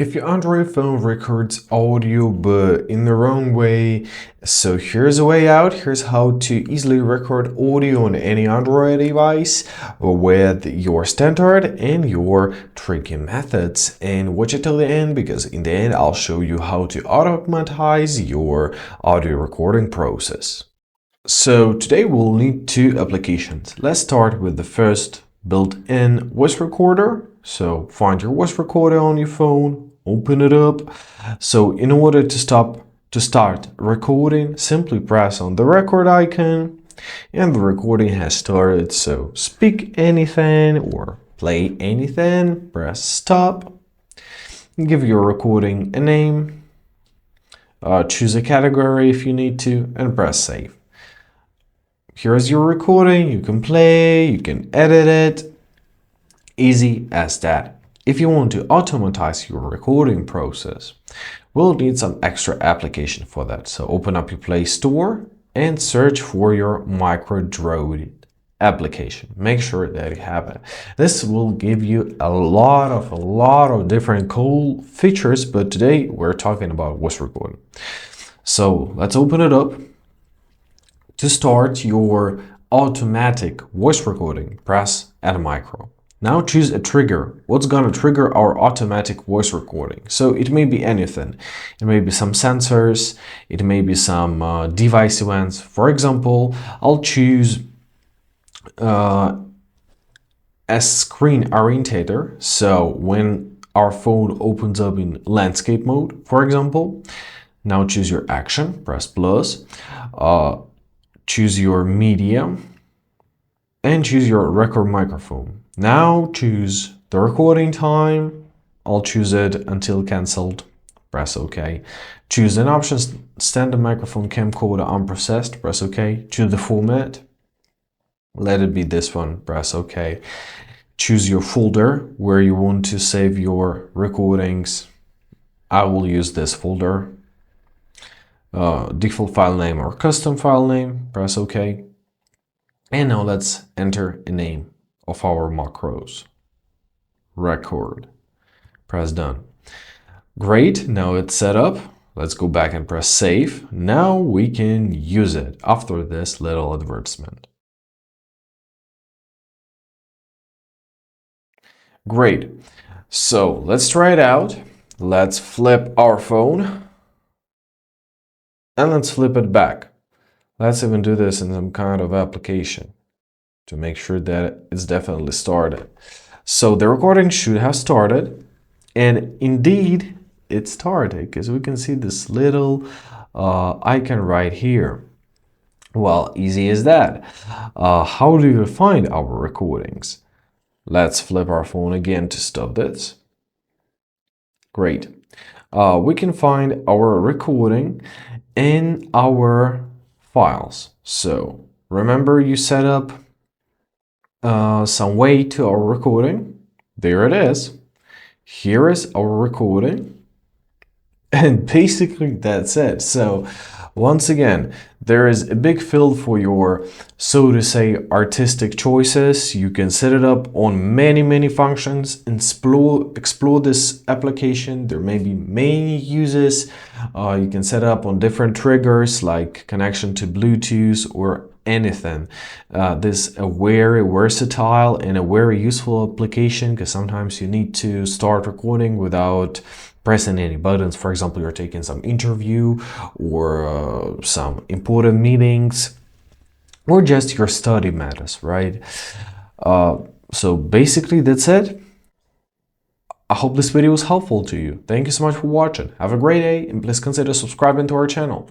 If your Android phone records audio but in the wrong way, so here's a way out. Here's how to easily record audio on any Android device with your standard and your tricky methods. And watch it till the end, because in the end I'll show you how to automatize your audio recording process. So today we'll need two applications. Let's start with the first built-in voice recorder. So find your voice recorder on your phone, open it up. So in order to start recording, simply press on the record icon and the recording has started. So speak anything or play anything, press stop, give your recording a name, choose a category if you need to, and press save. Here's your recording, you can play, you can edit it. Easy as that. If you want to automatize your recording process, we'll need some extra application for that. So open up your Play Store and search for your MacroDroid application. Make sure that you have it. This will give you a lot of different cool features, but today we're talking about voice recording. So let's open it up. To start your automatic voice recording, press Add Micro. Now choose a trigger. What's going to trigger our automatic voice recording? So it may be anything. It may be some sensors. It may be some device events. For example, I'll choose a screen orientator. So when our phone opens up in landscape mode, for example, now choose your action, press plus, choose your media, and choose your record microphone. Now choose the recording time. I'll choose it until cancelled. Press OK. Choose an option, standard microphone camcorder unprocessed. Press OK. Choose the format. Let it be this one. Press OK. Choose your folder where you want to save your recordings. I will use this folder. Default file name or custom file name. Press OK. And now let's enter a name of our macros. Record. Press done. Great, now it's set up. Let's go back and press save. Now we can use it after this little advertisement. Great. So let's try it out. Let's flip our phone and let's flip it back. Let's even do this in some kind of application to make sure that it's definitely started. So the recording should have started, and indeed it started, because we can see this little icon right here. Well, easy as that. How do you find our recordings? Let's flip our phone again to stop this. Great. We can find our recording in our files. So remember, you set up some way to our recording. There it is. Here is our recording. And basically that's it. So once again, there is a big field for your, so to say, artistic choices. You can set it up on many functions and explore this application. There may be many uses. You can set up on different triggers like connection to Bluetooth or anything. This is a very versatile and a very useful application, because sometimes you need to start recording without pressing any buttons. For example, you're taking some interview or some important meetings, or just your study matters, right? So basically that's it. I hope this video was helpful to you. Thank you so much for watching. Have a great day, and please consider subscribing to our channel.